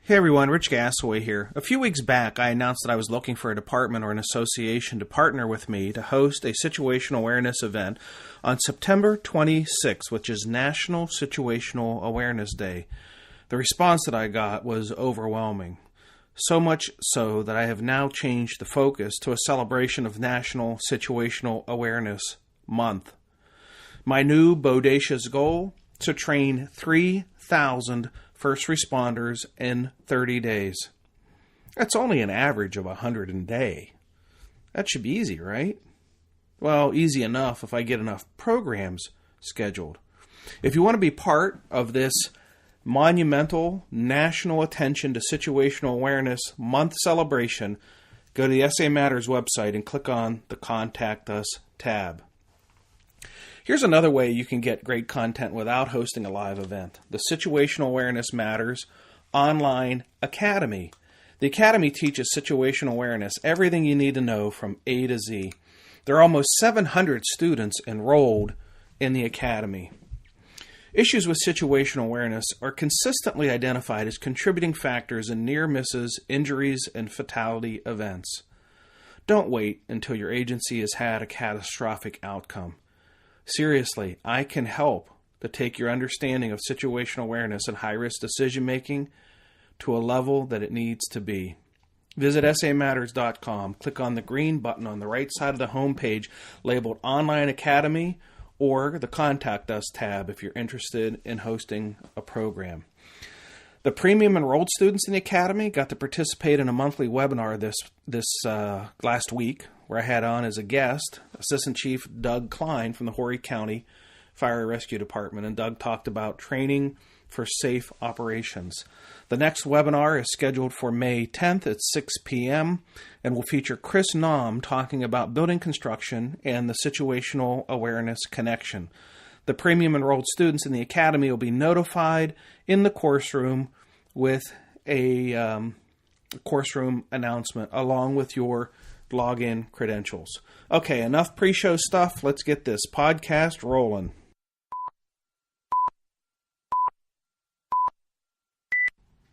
Hey everyone, Rich Gasaway here. A few weeks back, I announced that I was looking for a department or an association to partner with me to host a situational awareness event on September 26th, which is National Situational Awareness Day. The response that I got was overwhelming. So much so that I have now changed the focus to a celebration of National Situational Awareness Month. My new bodacious goal? To train 3,000 first responders in 30 days. That's only an average of 100 a day. That should be easy, right? Well, easy enough if I get enough programs scheduled. If you want to be part of this monumental national attention to situational awareness month celebration, go to the SAMatters website and click on the Contact Us tab. Here's another way you can get great content without hosting a live event. The Situational Awareness Matters Online Academy. The Academy teaches situational awareness, everything you need to know from A to Z. There are almost 700 students enrolled in the Academy. Issues with situational awareness are consistently identified as contributing factors in near misses, injuries, and fatality events. Don't wait until your agency has had a catastrophic outcome. Seriously, I can help to take your understanding of situational awareness and high-risk decision-making to a level that it needs to be. Visit SAMatters.com, click on the green button on the right side of the home page labeled Online Academy or the Contact Us tab if you're interested in hosting a program. The premium enrolled students in the Academy got to participate in a monthly webinar this last week, where I had on as a guest Assistant Chief Doug Klein from the Horry County Fire Rescue Department, and Doug talked about training for safe operations. The next webinar is scheduled for May 10th at 6 p.m. and will feature Chris Naum talking about building construction and the situational awareness connection. The premium enrolled students in the Academy will be notified in the course room with a course room announcement along with your login credentials. Okay, enough pre-show stuff. Let's get this podcast rolling.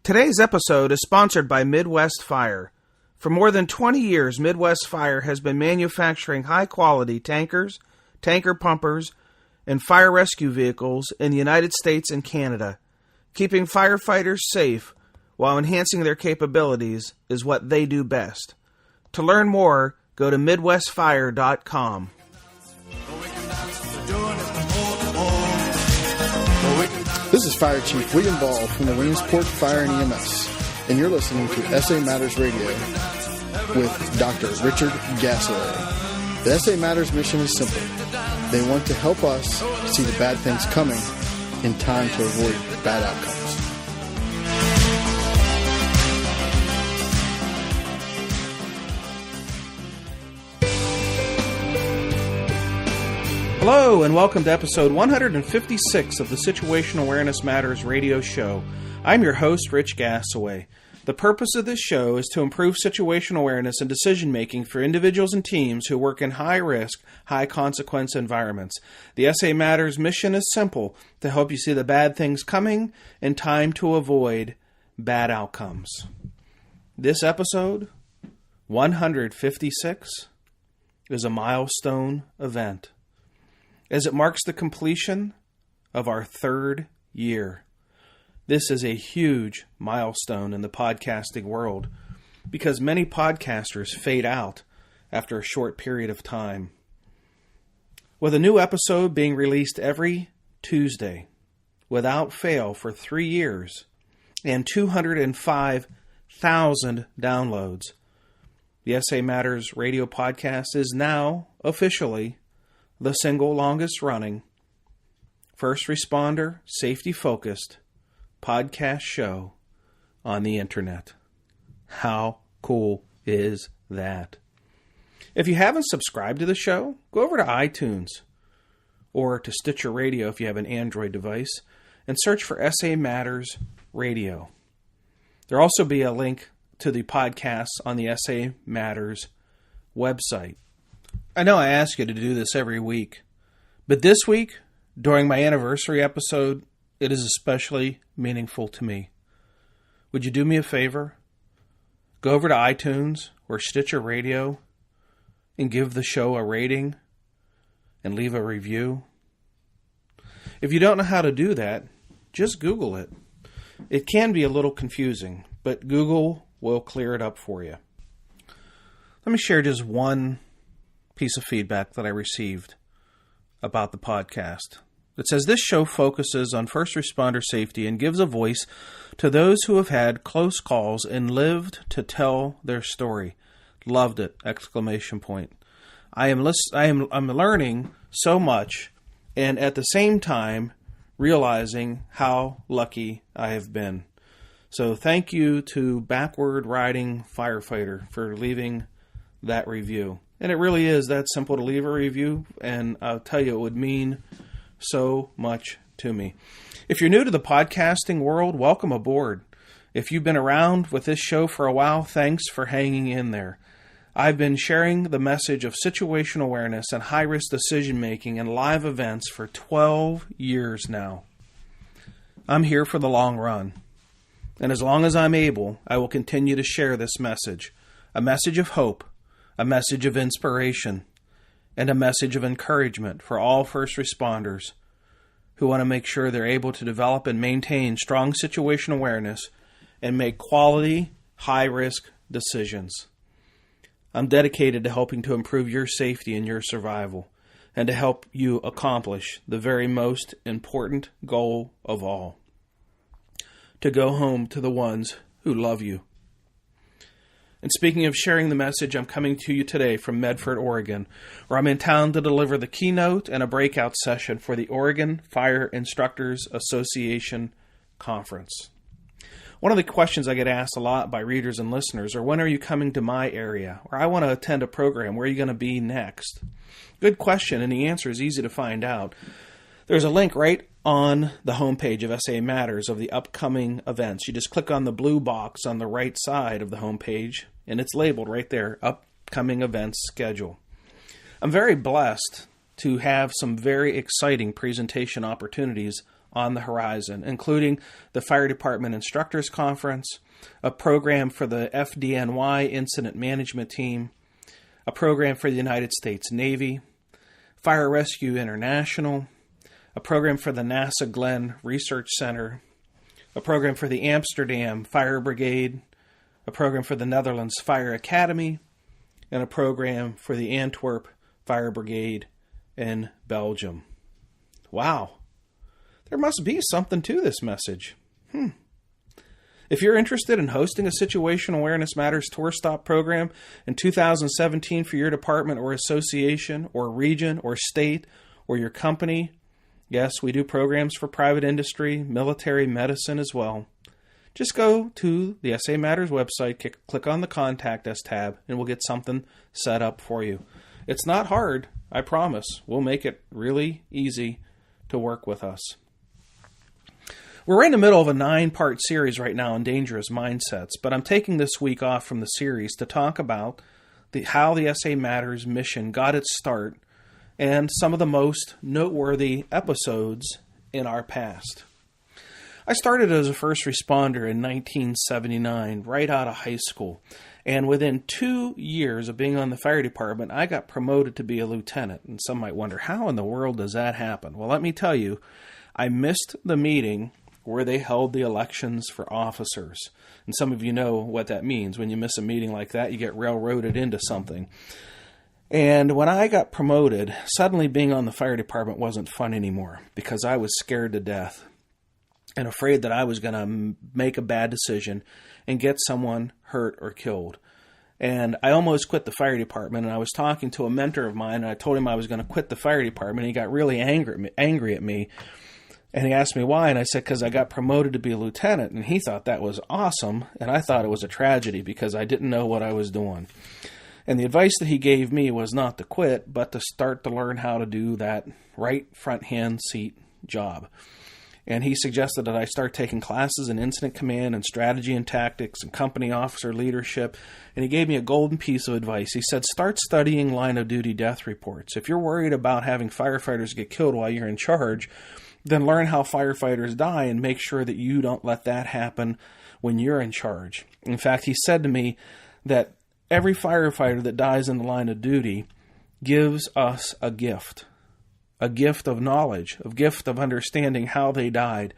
Today's episode is sponsored by Midwest Fire. For more than 20 years, Midwest Fire has been manufacturing high-quality tankers, tanker pumpers, and fire rescue vehicles in the United States and Canada. Keeping firefighters safe while enhancing their capabilities is what they do best. To learn more, go to MidwestFire.com. This is Fire Chief William Ball from the Williamsport Fire and EMS, and you're listening to SA Matters Radio with Dr. Richard Gasaway. The SA Matters mission is simple. They want to help us see the bad things coming in time to avoid bad outcomes. Hello, and welcome to episode 156 of the Situational Awareness Matters radio show. I'm your host, Rich Gasaway. The purpose of this show is to improve situational awareness and decision-making for individuals and teams who work in high-risk, high-consequence environments. The SA Matters mission is simple, to help you see the bad things coming in time to avoid bad outcomes. This episode, 156, is a milestone event, as it marks the completion of our third year. This is a huge milestone in the podcasting world because many podcasters fade out after a short period of time. With a new episode being released every Tuesday without fail for 3 years and 205,000 downloads, the SA Matters radio podcast is now officially the single longest running, first responder, safety-focused podcast show on the internet. How cool is that? If you haven't subscribed to the show, go over to iTunes or to Stitcher Radio if you have an Android device and search for SA Matters Radio. There'll also be a link to the podcasts on the SA Matters website. I know I ask you to do this every week, but this week, during my anniversary episode, it is especially meaningful to me. would you do me a favor? Go over to iTunes or Stitcher Radio and give the show a rating and leave a review. If you don't know how to do that, just Google it. It can be a little confusing, but Google will clear it up for you. Let me share just one piece of feedback that I received about the podcast. It says, this show focuses on first responder safety and gives a voice to those who have had close calls and lived to tell their story. Loved it! ! I'm learning so much, and at the same time realizing how lucky I have been. So thank you to Backward Riding Firefighter for leaving that review. And it really is that simple to leave a review, and I'll tell you, it would mean so much to me. If you're new to the podcasting world, welcome aboard. If you've been around with this show for a while, thanks for hanging in there. I've been sharing the message of situational awareness and high-risk decision-making in live events for 12 years now. I'm here for the long run. And as long as I'm able, I will continue to share this message. A message of hope, a message of inspiration, and a message of encouragement for all first responders who want to make sure they're able to develop and maintain strong situational awareness and make quality, high-risk decisions. I'm dedicated to helping to improve your safety and your survival, and to help you accomplish the very most important goal of all: to go home to the ones who love you. And speaking of sharing the message, I'm coming to you today from Medford, Oregon, where I'm in town to deliver the keynote and a breakout session for the Oregon Fire Instructors Association Conference. One of the questions I get asked a lot by readers and listeners are, when are you coming to my area? Or I want to attend a program. Where are you going to be next? Good question, and the answer is easy to find out. There's a link right on the homepage of SA Matters of the upcoming events. You just click on the blue box on the right side of the homepage, and it's labeled right there, Upcoming Events Schedule. I'm very blessed to have some very exciting presentation opportunities on the horizon, including the Fire Department Instructors Conference, a program for the FDNY Incident Management Team, a program for the United States Navy, Fire Rescue International, a program for the NASA Glenn Research Center, a program for the Amsterdam Fire Brigade, a program for the Netherlands Fire Academy, and a program for the Antwerp Fire Brigade in Belgium. Wow. There must be something to this message. If you're interested in hosting a Situational Awareness Matters Tour Stop program in 2017 for your department or association or region or state or your company, yes, we do programs for private industry, military, medicine as well. Just go to the SA Matters website, click on the Contact Us tab, and we'll get something set up for you. It's not hard, I promise. We'll make it really easy to work with us. We're in the middle of a 9-part series right now on dangerous mindsets, but I'm taking this week off from the series to talk about how the SA Matters mission got its start and some of the most noteworthy episodes in our past. I started as a first responder in 1979, right out of high school, and within 2 years of being on the fire department, I got promoted to be a lieutenant. And some might wonder, how in the world does that happen? Well, let me tell you, I missed the meeting where they held the elections for officers. And some of you know what that means. When you miss a meeting like that, you get railroaded into something. And when I got promoted, suddenly being on the fire department wasn't fun anymore because I was scared to death and afraid that I was going to make a bad decision and get someone hurt or killed. And I almost quit the fire department, and I was talking to a mentor of mine, and I told him I was going to quit the fire department. He got really angry at me, and he asked me why, and I said, because I got promoted to be a lieutenant, and he thought that was awesome, and I thought it was a tragedy because I didn't know what I was doing. And the advice that he gave me was not to quit, but to start to learn how to do that right front-hand seat job. And he suggested that I start taking classes in incident command and strategy and tactics and company officer leadership. And he gave me a golden piece of advice. He said, start studying line of duty death reports. If you're worried about having firefighters get killed while you're in charge, then learn how firefighters die and make sure that you don't let that happen when you're in charge. In fact, he said to me that every firefighter that dies in the line of duty gives us a gift of knowledge, a gift of understanding how they died.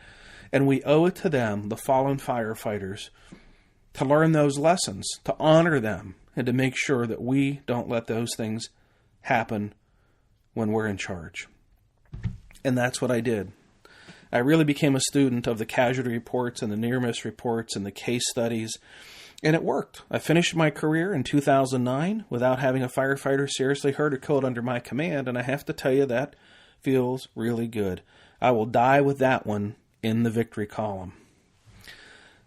And we owe it to them, the fallen firefighters, to learn those lessons, to honor them, and to make sure that we don't let those things happen when we're in charge. And that's what I did. I really became a student of the casualty reports and the near-miss reports and the case studies, and it worked. I finished my career in 2009 without having a firefighter seriously hurt or killed under my command, and I have to tell you that feels really good. I will die with that one in the victory column.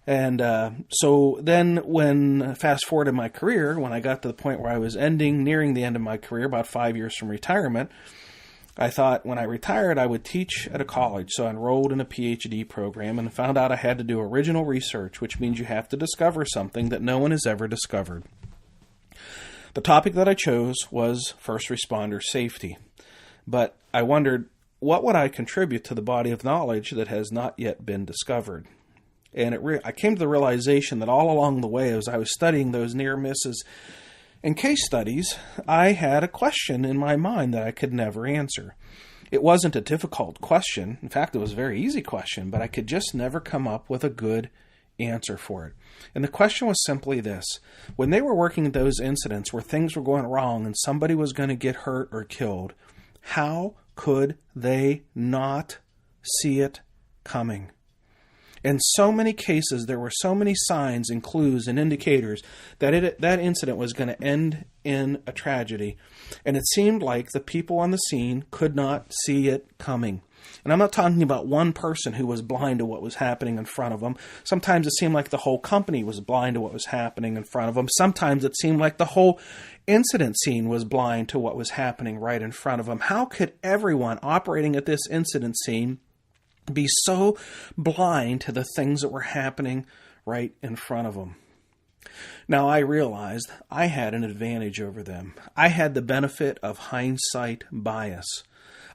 And so then when, fast forward in my career, when I got to the point where I was nearing the end of my career, about 5 years from retirement, I thought when I retired I would teach at a college. So I enrolled in a PhD program and found out I had to do original research, which means you have to discover something that no one has ever discovered. The topic that I chose was first responder safety. But I wondered, what would I contribute to the body of knowledge that has not yet been discovered? And I came to the realization that all along the way, as I was studying those near misses and case studies, I had a question in my mind that I could never answer. It wasn't a difficult question. In fact, it was a very easy question, but I could just never come up with a good answer for it. And the question was simply this. When they were working at those incidents where things were going wrong and somebody was going to get hurt or killed, how could they not see it coming? In so many cases, there were so many signs and clues and indicators that that incident was going to end in a tragedy. And it seemed like the people on the scene could not see it coming. And I'm not talking about one person who was blind to what was happening in front of them. Sometimes it seemed like the whole company was blind to what was happening in front of them. Sometimes it seemed like the whole incident scene was blind to what was happening right in front of them. How could everyone operating at this incident scene be so blind to the things that were happening right in front of them? Now, I realized I had an advantage over them. I had the benefit of hindsight bias.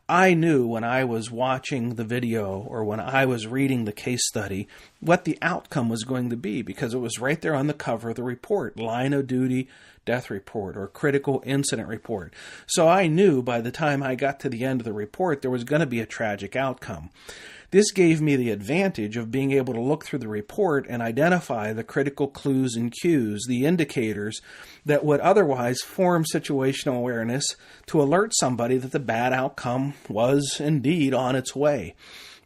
I knew when I was watching the video or when I was reading the case study what the outcome was going to be, because it was right there on the cover of the report, line of duty death report or critical incident report. So I knew by the time I got to the end of the report there was going to be a tragic outcome. This gave me the advantage of being able to look through the report and identify the critical clues and cues, the indicators that would otherwise form situational awareness to alert somebody that the bad outcome was indeed on its way.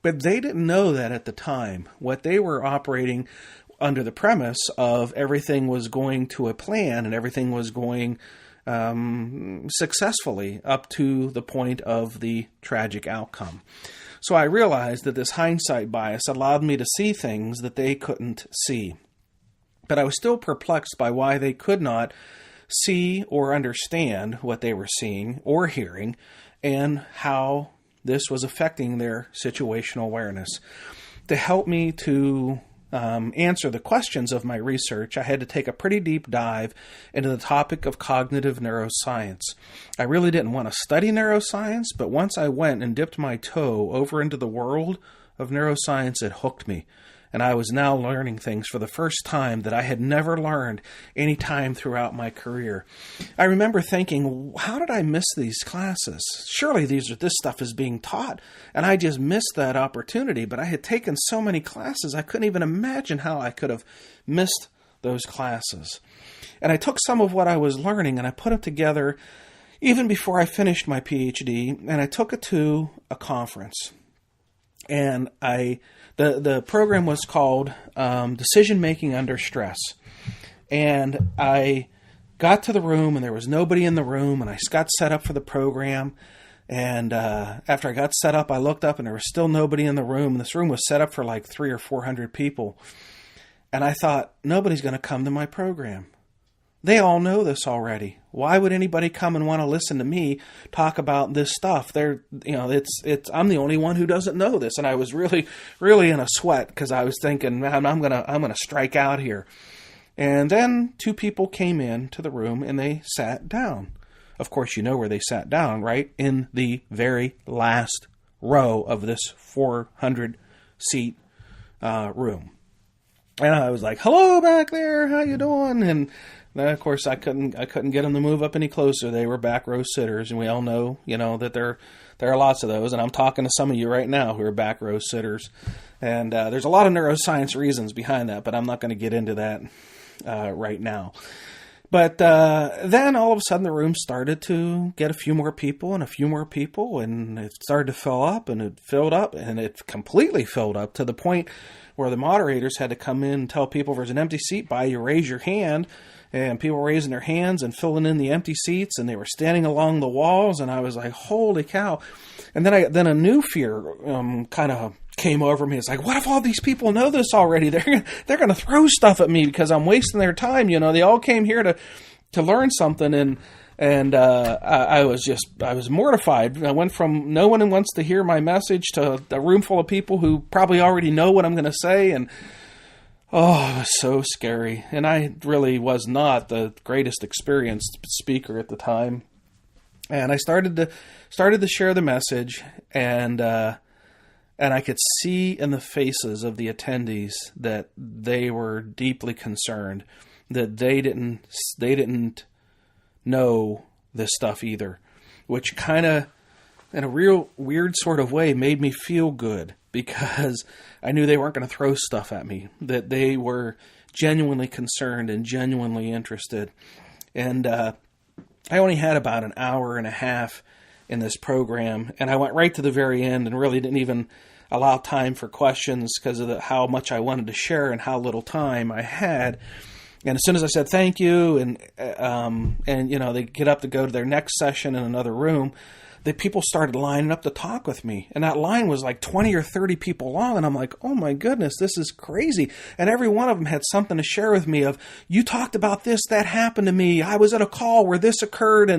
But they didn't know that at the time. What they were operating under the premise of everything was going to a plan and everything was going successfully up to the point of the tragic outcome. So I realized that this hindsight bias allowed me to see things that they couldn't see. But I was still perplexed by why they could not see or understand what they were seeing or hearing and how this was affecting their situational awareness. To help me to answer the questions of my research, I had to take a pretty deep dive into the topic of cognitive neuroscience. I really didn't want to study neuroscience, but once I went and dipped my toe over into the world of neuroscience, it hooked me. And I was now learning things for the first time that I had never learned any time throughout my career. I remember thinking, how did I miss these classes? Surely this stuff is being taught. And I just missed that opportunity. But I had taken so many classes, I couldn't even imagine how I could have missed those classes. And I took some of what I was learning and I put it together even before I finished my PhD, and I took it to a conference. And the program was called Decision Making Under Stress. And I got to the room and there was nobody in the room, and I got set up for the program. And after I got set up, I looked up and there was still nobody in the room. And this room was set up for like 300 or 400 people. And I thought, nobody's going to come to my program. They all know this already. Why would anybody come and want to listen to me talk about this stuff? I'm the only one who doesn't know this, and I was really, really in a sweat because I was thinking, man, I'm gonna strike out here. And then two people came into the room and they sat down. Of course, you know where they sat down, right? In the very last row of this 400-seat room. And I was like, "Hello back there, how you doing?" And then, of course, I couldn't get them to move up any closer. They were back row sitters, and we all know, that there are lots of those. And I'm talking to some of you right now who are back row sitters. And there's a lot of neuroscience reasons behind that, but I'm not going to get into that right now. But then all of a sudden the room started to get a few more people, and it started to fill up, and it filled up, and it completely filled up to the point where the moderators had to come in and tell people, if there's an empty seat by you, raise your hand. And people were raising their hands and filling in the empty seats, and they were standing along the walls, and I was like, holy cow. And then a new fear kind of came over me. It's like, what if all these people know this already? They're going to throw stuff at me because I'm wasting their time. They all came here to learn something, and I was mortified. I went from no one wants to hear my message to a room full of people who probably already know what I'm going to say, and oh, it was so scary. And I really was not the greatest experienced speaker at the time. And I started to share the message, and I could see in the faces of the attendees that they were deeply concerned, that they didn't know this stuff either, which kind of, in a real weird sort of way, made me feel good, because I knew they weren't going to throw stuff at me, that they were genuinely concerned and genuinely interested. And I only had about an hour and a half in this program, and I went right to the very end and really didn't even allow time for questions because of how much I wanted to share and how little time I had. And as soon as I said thank you, and they get up to go to their next session in another room, the people started lining up to talk with me. And that line was like 20 or 30 people long. And I'm like, oh my goodness, this is crazy. And every one of them had something to share with me of, you talked about this, that happened to me. I was at a call where this occurred.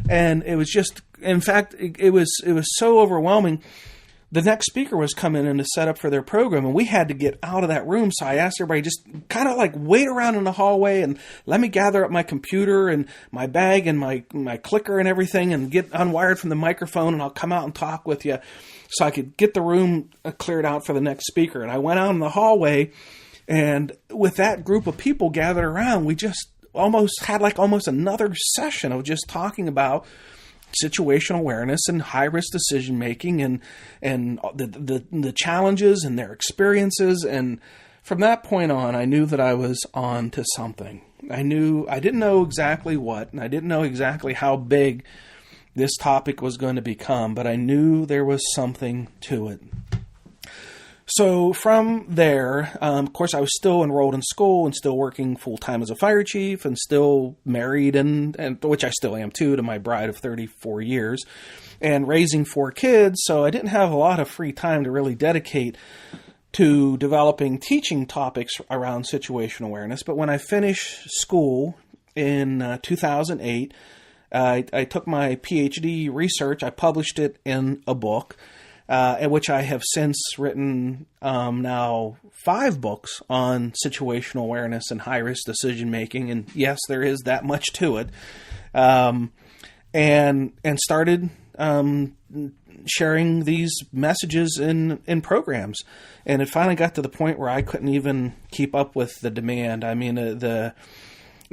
And it was just, in fact, it was so overwhelming. The next speaker was coming in to set up for their program, and we had to get out of that room. So I asked everybody, just kind of like wait around in the hallway and let me gather up my computer and my bag and my clicker and everything and get unwired from the microphone, and I'll come out and talk with you, so I could get the room cleared out for the next speaker. And I went out in the hallway, and with that group of people gathered around, we just almost had almost another session of just talking about situational awareness and high-risk decision-making and the challenges and their experiences. And from that point on, I knew that I was on to something. I didn't know exactly what, and I didn't know exactly how big this topic was going to become, but I knew there was something to it. So from there, of course, I was still enrolled in school and still working full-time as a fire chief and still married, and which I still am too, to my bride of 34 years, and raising 4 kids. So I didn't have a lot of free time to really dedicate to developing teaching topics around situational awareness. But when I finished school in 2008, I took my PhD research, I published it in a book, which I have since written now 5 books on situational awareness and high-risk decision-making. And yes, there is that much to it. And started sharing these messages in programs. And it finally got to the point where I couldn't even keep up with the demand. I mean, it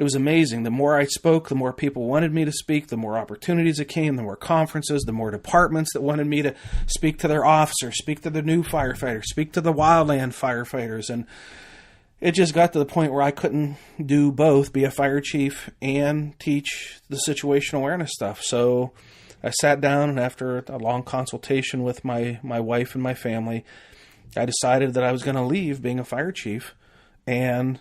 was amazing. The more I spoke, the more people wanted me to speak, the more opportunities that came, the more conferences, the more departments that wanted me to speak to their officers, speak to the new firefighters, speak to the wildland firefighters. And it just got to the point where I couldn't do both, be a fire chief and teach the situational awareness stuff. So I sat down, and after a long consultation with my wife and my family, I decided that I was going to leave being a fire chief and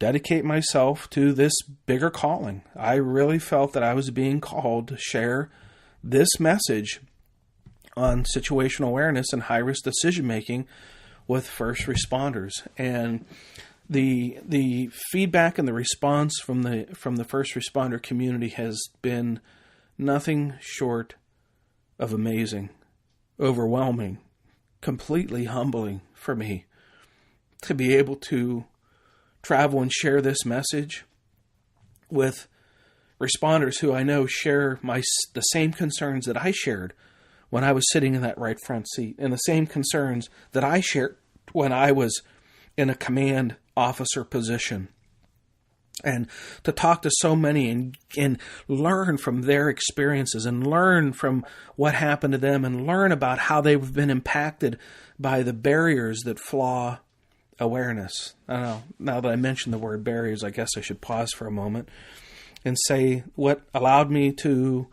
dedicate myself to this bigger calling. I really felt that I was being called to share this message on situational awareness and high-risk decision-making with first responders. And the feedback and the response from the first responder community has been nothing short of amazing, overwhelming, completely humbling for me to be able to travel and share this message with responders who I know share the same concerns that I shared when I was sitting in that right front seat, and the same concerns that I shared when I was in a command officer position. And to talk to so many and learn from their experiences and learn from what happened to them and learn about how they've been impacted by the barriers that flaw awareness. I don't know, now that I mentioned the word barriers, I guess I should pause for a moment and say what allowed me to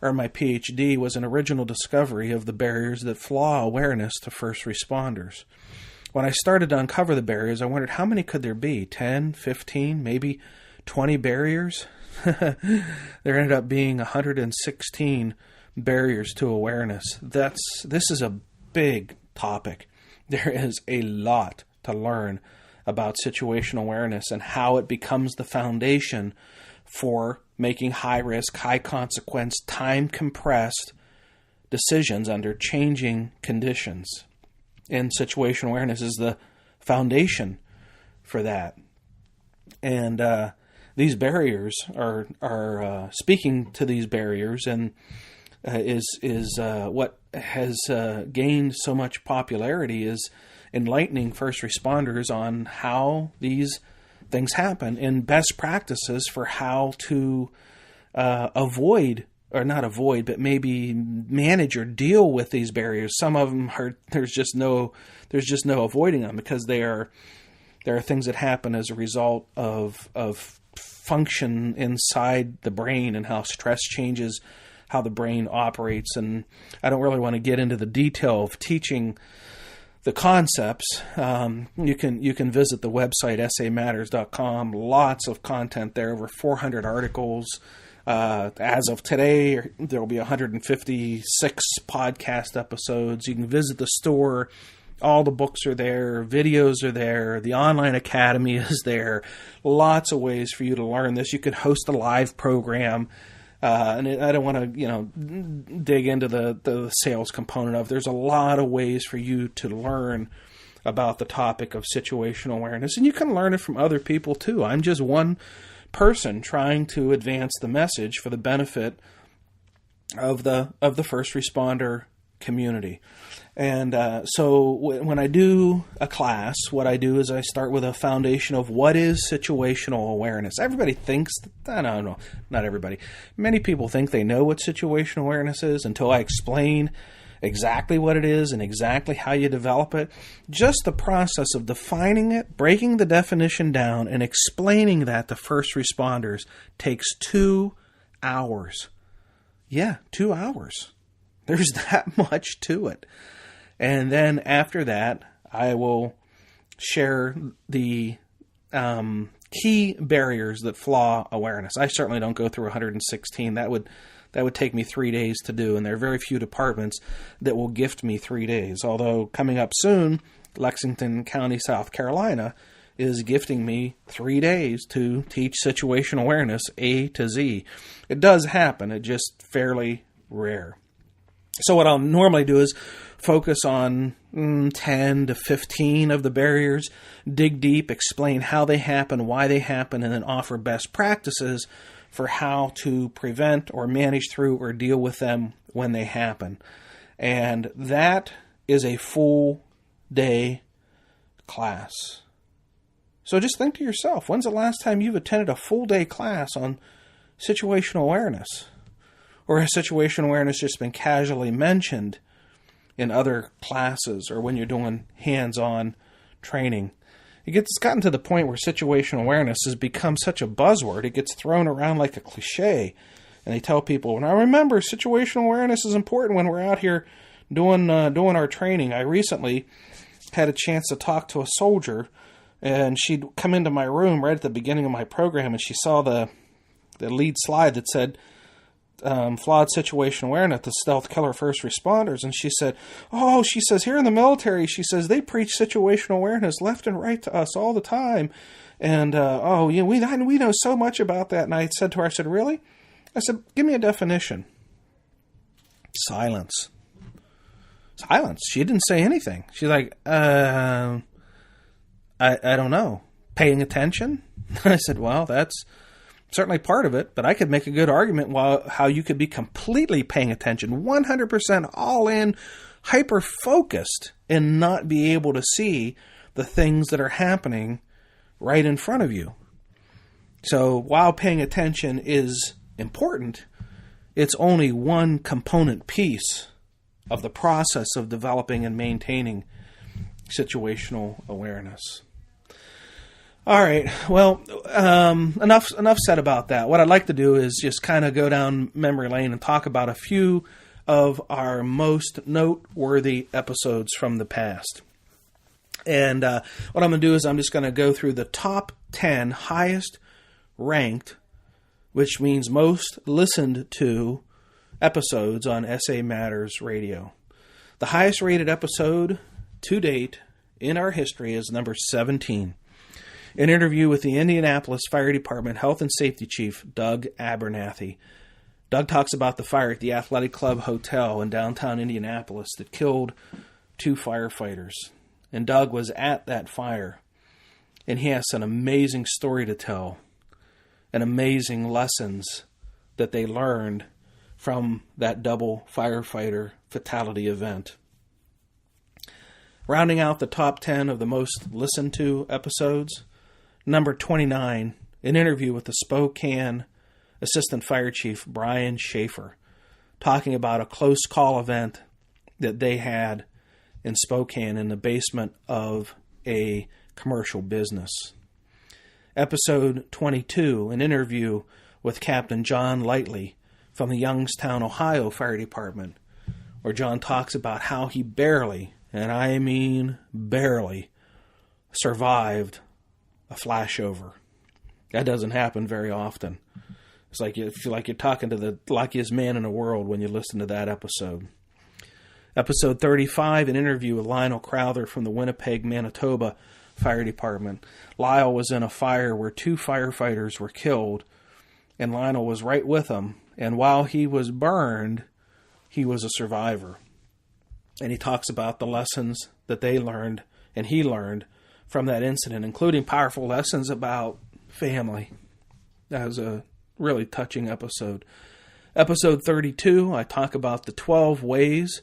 earn my PhD was an original discovery of the barriers that flaw awareness to first responders. When I started to uncover the barriers, I wondered how many could there be? 10, 15, maybe 20 barriers? There ended up being 116 barriers to awareness. This is a big topic. There is a lot to learn about situational awareness and how it becomes the foundation for making high-risk, high-consequence, time-compressed decisions under changing conditions. And situational awareness is the foundation for that. And these barriers are speaking to these barriers, and is what has gained so much popularity is enlightening first responders on how these things happen and best practices for how to avoid, or not avoid, but maybe manage or deal with these barriers. Some of them there's just no avoiding them, because there are things that happen as a result of function inside the brain and how stress changes how the brain operates. And I don't really want to get into the detail of teaching the concepts. You can visit the website SAMatters.com. Lots of content there, over 400 articles. As of today, there will be 156 podcast episodes. You can visit the store. All the books are there. Videos are there. The online academy is there. Lots of ways for you to learn this. You could host a live program. And I don't want to, dig into the sales component of it. There's a lot of ways for you to learn about the topic of situational awareness. And you can learn it from other people too. I'm just one person trying to advance the message for the benefit of the first responder community. And so when I do a class, what I do is I start with a foundation of what is situational awareness. Everybody thinks, not everybody. Many people think they know what situational awareness is until I explain exactly what it is and exactly how you develop it. Just the process of defining it, breaking the definition down, and explaining that to first responders takes 2 hours. Yeah, 2 hours. There's that much to it. And then after that, I will share the key barriers that flaw awareness. I certainly don't go through 116. That would take me 3 days to do, and there are very few departments that will gift me 3 days. Although coming up soon, Lexington County, South Carolina, is gifting me 3 days to teach situational awareness A to Z. It does happen. It's just fairly rare. So what I'll normally do is focus on 10 to 15 of the barriers, dig deep, explain how they happen, why they happen, and then offer best practices for how to prevent or manage through or deal with them when they happen. And that is a full day class. So just think to yourself, when's the last time you've attended a full day class on situational awareness? Or has situational awareness just been casually mentioned in other classes or when you're doing hands-on training? It's gotten to the point where situational awareness has become such a buzzword. It gets thrown around like a cliche. And they tell people, now remember, situational awareness is important when we're out here doing our training. I recently had a chance to talk to a soldier, and she'd come into my room right at the beginning of my program, and she saw the lead slide that said, flawed situational awareness, the stealth killer first responders. And she said, here in the military, she says, they preach situational awareness left and right to us all the time. And, we know so much about that. And I said to her, really? I said, give me a definition. Silence. She didn't say anything. She's like, I don't know. Paying attention? I said, well, that's certainly part of it, but I could make a good argument how you could be completely paying attention, 100% all in, hyper-focused, and not be able to see the things that are happening right in front of you. So while paying attention is important, it's only one component piece of the process of developing and maintaining situational awareness. All right, well, enough said about that. What I'd like to do is just kind of go down memory lane and talk about a few of our most noteworthy episodes from the past. And what I'm going to do is I'm just going to go through the top 10 highest ranked, which means most listened to, episodes on SA Matters Radio. The highest rated episode to date in our history is number 17. An interview with the Indianapolis Fire Department Health and Safety Chief, Doug Abernathy. Doug talks about the fire at the Athletic Club Hotel in downtown Indianapolis that killed 2 firefighters. And Doug was at that fire. And he has an amazing story to tell. And amazing lessons that they learned from that double firefighter fatality event. Rounding out the top 10 of the most listened to episodes, number 29, an interview with the Spokane Assistant Fire Chief Brian Schaefer, talking about a close call event that they had in Spokane in the basement of a commercial business. Episode 22, an interview with Captain John Lightley from the Youngstown, Ohio Fire Department, where John talks about how he barely, and I mean barely, survived a flashover. That doesn't happen very often. It's like you feel like you're talking to the luckiest man in the world when you listen to that episode. Episode 35, an interview with Lionel Crowther from the Winnipeg, Manitoba Fire Department. Lyle was in a fire where 2 firefighters were killed, and Lionel was right with them. And while he was burned, he was a survivor. And he talks about the lessons that they learned, and he learned from that incident, including powerful lessons about family. That was a really touching episode. Episode 32, I talk about the 12 ways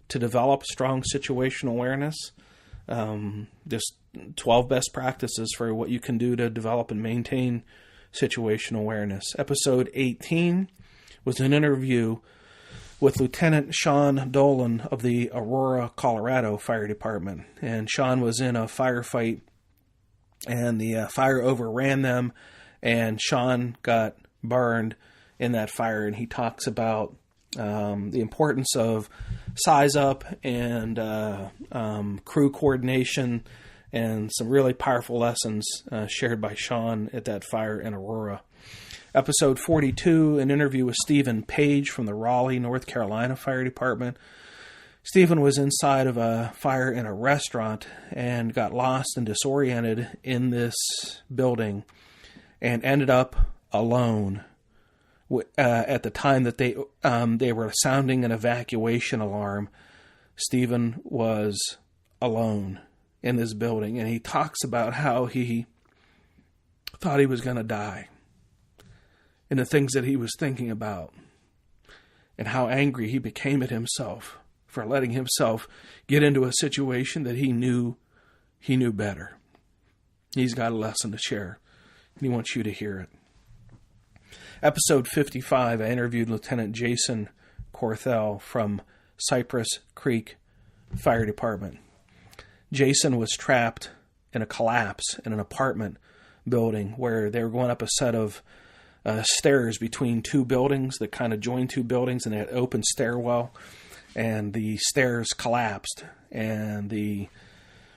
to develop strong situational awareness. Just 12 best practices for what you can do to develop and maintain situational awareness. Episode 18 was an interview with Lieutenant Sean Dolan of the Aurora, Colorado Fire Department. And Sean was in a firefight, and the fire overran them, and Sean got burned in that fire. And he talks about the importance of size up and crew coordination, and some really powerful lessons shared by Sean at that fire in Aurora. Episode 42, an interview with Stephen Page from the Raleigh, North Carolina Fire Department. Stephen was inside of a fire in a restaurant and got lost and disoriented in this building and ended up alone. At the time that they were sounding an evacuation alarm, Stephen was alone in this building, and he talks about how he thought he was going to die, and the things that he was thinking about, and how angry he became at himself for letting himself get into a situation that he knew better. He's got a lesson to share, and he wants you to hear it. Episode 55, I interviewed Lieutenant Jason Corthell from Cypress Creek Fire Department. Jason was trapped in a collapse in an apartment building where they were going up a set of stairs between 2 buildings that kind of joined 2 buildings, and they had an open stairwell, and the stairs collapsed, and the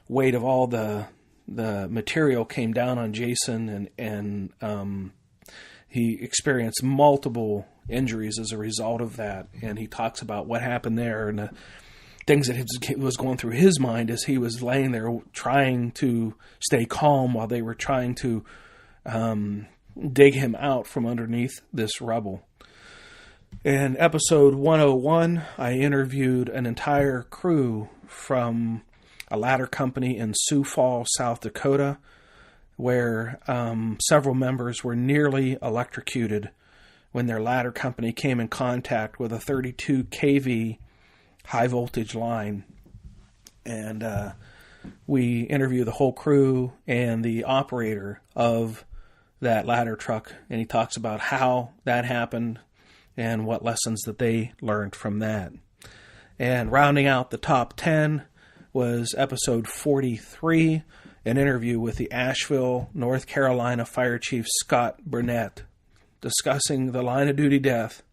weight of all the material came down on Jason, and he experienced multiple injuries as a result of that. And he talks about what happened there and the things that was going through his mind as he was laying there trying to stay calm while they were trying to dig him out from underneath this rubble. In episode 101, I interviewed an entire crew from a ladder company in Sioux Falls, South Dakota, where several members were nearly electrocuted when their ladder company came in contact with a 32 kV high voltage line. And we interview the whole crew and the operator of that ladder truck, and he talks about how that happened and what lessons that they learned from that. And rounding out the top 10 was episode 43, an interview with the Asheville, North Carolina Fire Chief Scott Burnett, discussing the line of duty death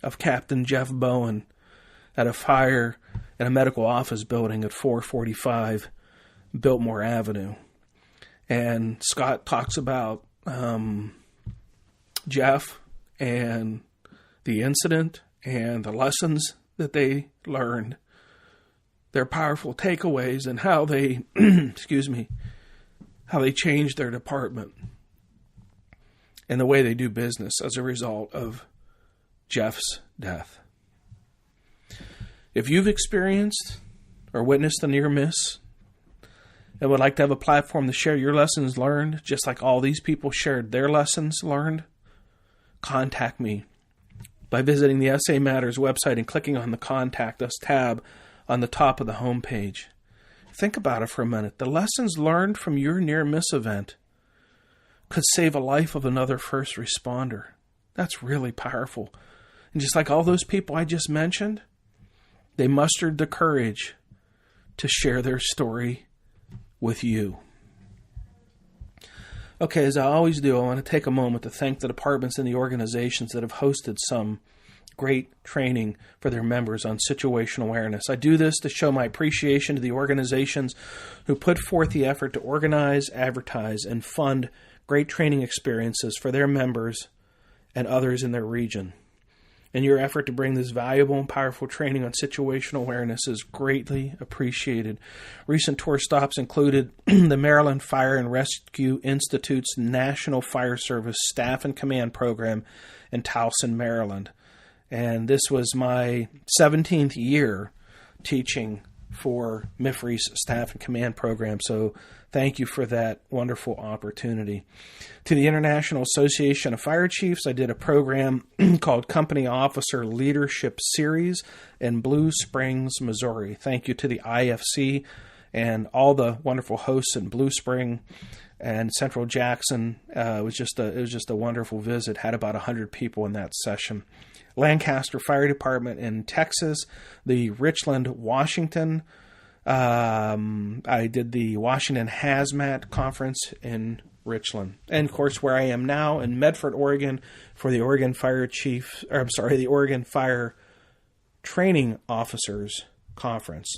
of Captain Jeff Bowen at a fire in a medical office building at 445 Biltmore Avenue. And Scott talks about Jeff and the incident and the lessons that they learned, their powerful takeaways, and how they, how they changed their department and the way they do business as a result of Jeff's death. If you've experienced or witnessed a near miss and would like to have a platform to share your lessons learned, just like all these people shared their lessons learned, contact me by visiting the SA Matters website and clicking on the Contact Us tab on the top of the homepage. Think about it for a minute. The lessons learned from your near-miss event could save a life of another first responder. That's really powerful. And just like all those people I just mentioned, they mustered the courage to share their story with you. Okay, as I always do, I want to take a moment to thank the departments and the organizations that have hosted some great training for their members on situational awareness. I do this to show my appreciation to the organizations who put forth the effort to organize, advertise, and fund great training experiences for their members and others in their region. And your effort to bring this valuable and powerful training on situational awareness is greatly appreciated. Recent tour stops included the Maryland Fire and Rescue Institute's National Fire Service Staff and Command Program in Towson, Maryland. And this was my 17th year teaching for MIFRE's Staff and Command Program. So thank you for that wonderful opportunity. To the International Association of Fire Chiefs, I did a program called Company Officer Leadership Series in Blue Springs, Missouri. Thank you to the IFC and all the wonderful hosts in Blue Spring and Central Jackson. It was just a wonderful visit. Had about 100 people in that session. Lancaster Fire Department in Texas, the Richland, Washington. I did the Washington Hazmat Conference in Richland. And, of course, where I am now in Medford, Oregon for the Oregon the Oregon Fire Training Officers Conference.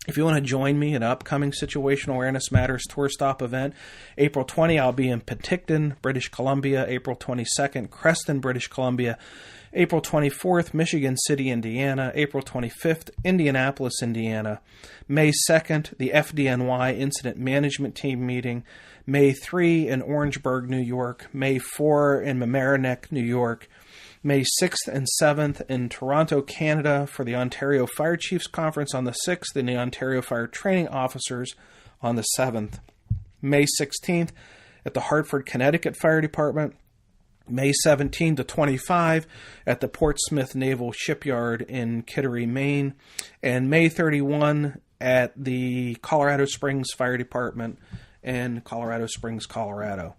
If you want to join me at an upcoming Situational Awareness Matters tour stop event, April 20, I'll be in Penticton, British Columbia. April 22nd, Creston, British Columbia. April 24th, Michigan City, Indiana. April 25th, Indianapolis, Indiana. May 2nd, the FDNY Incident Management Team meeting. May 3 in Orangeburg, New York. May 4 in Mamaroneck, New York. May 6th and 7th in Toronto, Canada for the Ontario Fire Chiefs Conference on the 6th and the Ontario Fire Training Officers on the 7th. May 16th at the Hartford, Connecticut Fire Department. May 17 to 25 at the Portsmouth Naval Shipyard in Kittery, Maine. And May 31 at the Colorado Springs Fire Department in Colorado Springs, Colorado.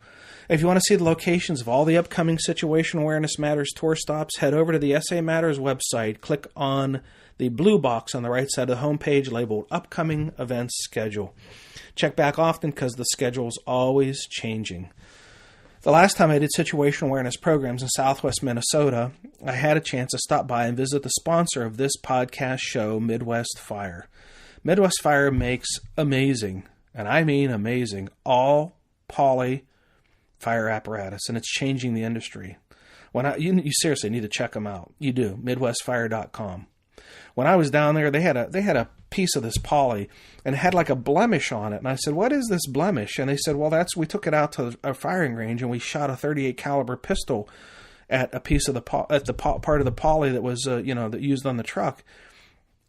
If you want to see the locations of all the upcoming Situational Awareness Matters tour stops, head over to the SA Matters website. Click on the blue box on the right side of the homepage labeled Upcoming Events Schedule. Check back often because the schedule is always changing. The last time I did situational awareness programs in southwest Minnesota, I had a chance to stop by and visit the sponsor of this podcast show, Midwest Fire. Midwest Fire makes amazing, and I mean amazing, all poly fire apparatus, and it's changing the industry. You seriously need to check them out. You do. MidwestFire.com. When I was down there, they had a piece of this poly and it had like a blemish on it. And I said, "What is this blemish?" And they said, "Well, we took it out to a firing range and we shot a .38 caliber pistol at a piece of the part of the poly that was that used on the truck."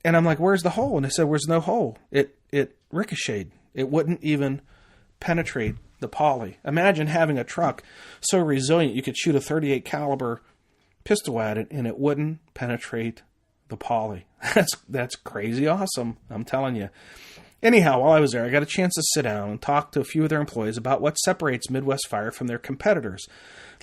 And I'm like, "Where's the hole?" And they said, "There's no hole. It ricocheted. It wouldn't even penetrate the poly." Imagine having a truck so resilient you could shoot a .38 caliber pistol at it and it wouldn't penetrate the poly. That's crazy awesome, I'm telling you. Anyhow, while I was there, I got a chance to sit down and talk to a few of their employees about what separates Midwest Fire from their competitors.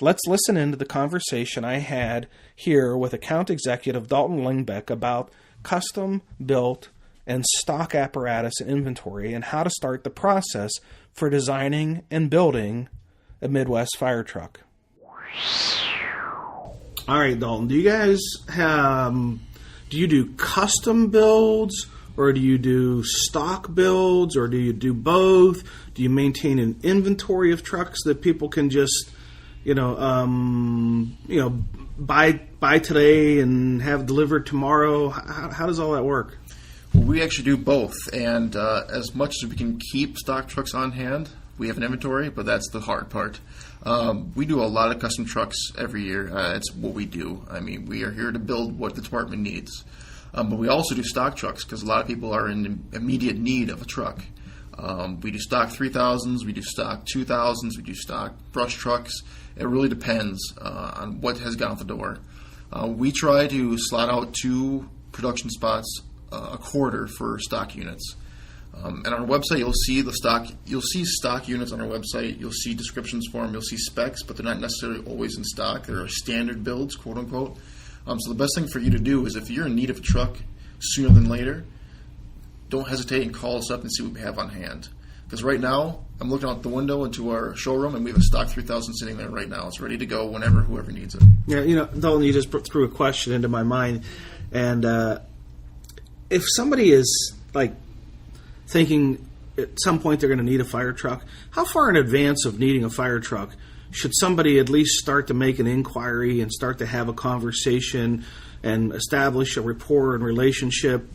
Let's listen into the conversation I had here with account executive Dalton Lingbeck about custom built and stock apparatus and inventory and how to start the process for designing and building a Midwest fire truck. All right, Dalton, do you guys do you do custom builds, or do you do stock builds, or do you do both? Do you maintain an inventory of trucks that people can just, buy today and have delivered tomorrow? How does all that work? Well, we actually do both, and as much as we can keep stock trucks on hand, we have an inventory, but that's the hard part. We do a lot of custom trucks every year. It's what we do. I mean, we are here to build what the department needs. But we also do stock trucks because a lot of people are in immediate need of a truck. We do stock 3000s, we do stock 2000s, we do stock brush trucks. It really depends on what has gone out the door. We try to slot out 2 production spots a quarter for stock units. And on our website, you'll see stock units on our website. You'll see descriptions for them. You'll see specs, but they're not necessarily always in stock. They're standard builds, quote unquote. So the best thing for you to do is if you're in need of a truck sooner than later, don't hesitate and call us up and see what we have on hand. Because right now, I'm looking out the window into our showroom, and we have a stock 3000 sitting there right now. It's ready to go whenever, whoever needs it. Yeah, Dalton, you just threw a question into my mind. And if somebody is, thinking at some point they're going to need a fire truck, how far in advance of needing a fire truck should somebody at least start to make an inquiry and start to have a conversation and establish a rapport and relationship?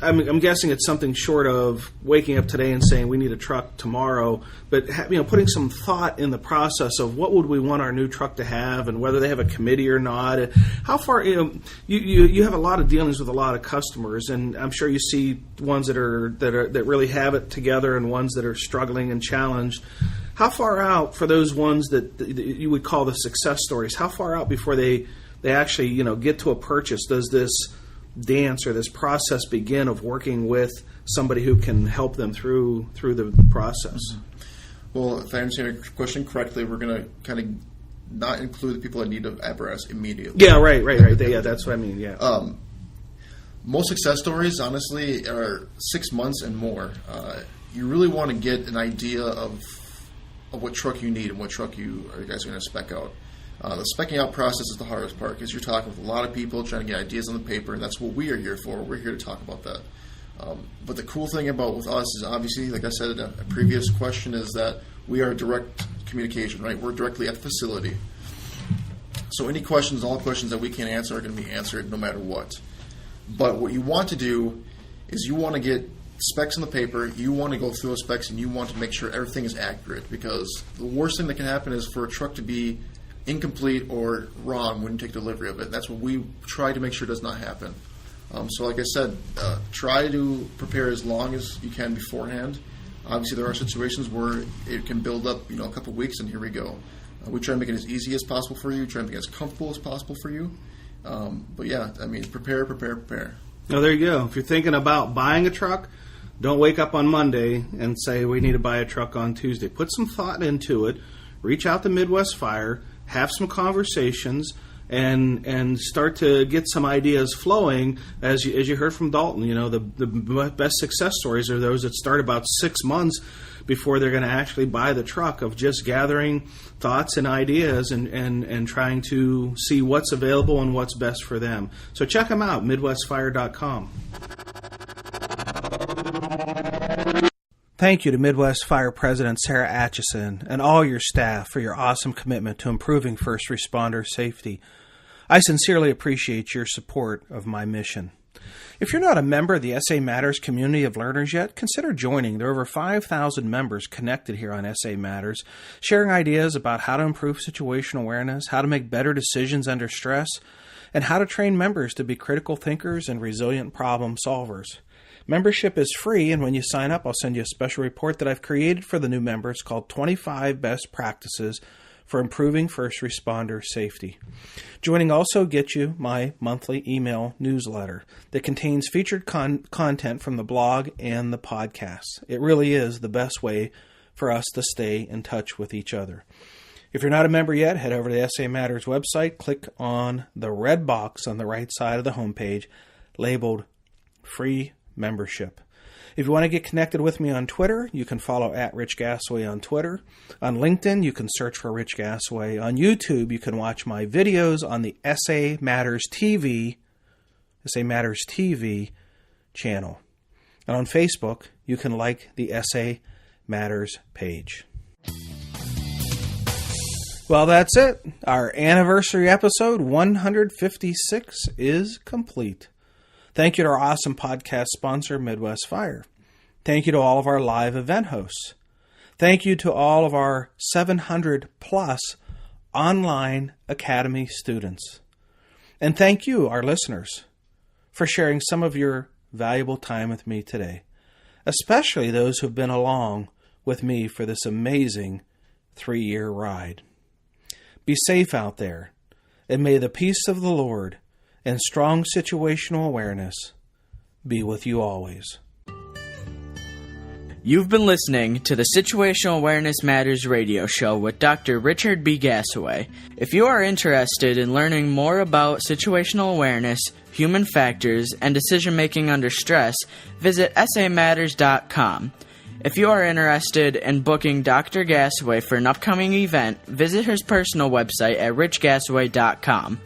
I'm guessing it's something short of waking up today and saying we need a truck tomorrow, but putting some thought in the process of what would we want our new truck to have and whether they have a committee or not. How far you have a lot of dealings with a lot of customers, and I'm sure you see ones that really have it together and ones that are struggling and challenged. How far out for those ones that you would call the success stories? How far out before they actually get to a purchase does this dance or this process begin of working with somebody who can help them through the process? Well, if I understand your question correctly, we're going to kind of not include the people that need an apparatus immediately. Yeah, right. Yeah, that's what I mean. Yeah. Most success stories, honestly, are 6 months and more. You really want to get an idea of what truck you need and what truck you guys are going to spec out. The specking out process is the hardest part because you're talking with a lot of people trying to get ideas on the paper, and that's what we are here for. We're here to talk about that. But the cool thing about with us is obviously, like I said in a previous question, is that we are direct communication, right? We're directly at the facility. So any questions, all questions that we can answer are going to be answered no matter what. But what you want to do is you want to get specs on the paper, you want to go through those specs, and you want to make sure everything is accurate, because the worst thing that can happen is for a truck to be incomplete or wrong when you take delivery of it. That's what we try to make sure does not happen. So like I said, try to prepare as long as you can beforehand. Obviously there are situations where it can build up a couple weeks, and here we go. We try to make it as easy as possible for you, try to make it as comfortable as possible for you. But yeah, I mean, prepare. Oh, there you go. If you're thinking about buying a truck, don't wake up on Monday and say we need to buy a truck on Tuesday. Put some thought into it. Reach out to Midwest Fire, have some conversations, and start to get some ideas flowing. As you heard from Dalton, the best success stories are those that start about 6 months before they're going to actually buy the truck, of just gathering thoughts and ideas and trying to see what's available and what's best for them. So check them out, MidwestFire.com. Thank you to Midwest Fire President Sarah Atchison and all your staff for your awesome commitment to improving first responder safety. I sincerely appreciate your support of my mission. If you're not a member of the SA Matters community of learners yet, consider joining. There are over 5,000 members connected here on SA Matters, sharing ideas about how to improve situational awareness, how to make better decisions under stress, and how to train members to be critical thinkers and resilient problem solvers. Membership is free, and when you sign up, I'll send you a special report that I've created for the new members called 25 Best Practices for improving first responder safety. Joining also gets you my monthly email newsletter that contains featured content from the blog and the podcast. It really is the best way for us to stay in touch with each other. If you're not a member yet, head over to the SA Matters website, click on the red box on the right side of the homepage labeled Free Membership. If you want to get connected with me on Twitter, you can follow at Rich Gasaway on Twitter. On LinkedIn, you can search for Rich Gasaway. On YouTube, you can watch my videos on the SA Matters TV channel. And on Facebook, you can like the SA Matters page. Well, that's it. Our anniversary episode 156 is complete. Thank you to our awesome podcast sponsor, Midwest Fire. Thank you to all of our live event hosts. Thank you to all of our 700 plus online academy students. And thank you, our listeners, for sharing some of your valuable time with me today, especially those who've been along with me for this amazing 3-year ride. Be safe out there, and may the peace of the Lord and strong situational awareness be with you always. You've been listening to the Situational Awareness Matters radio show with Dr. Richard B. Gasaway. If you are interested in learning more about situational awareness, human factors, and decision-making under stress, visit SAMatters.com. If you are interested in booking Dr. Gasaway for an upcoming event, visit his personal website at richgasaway.com.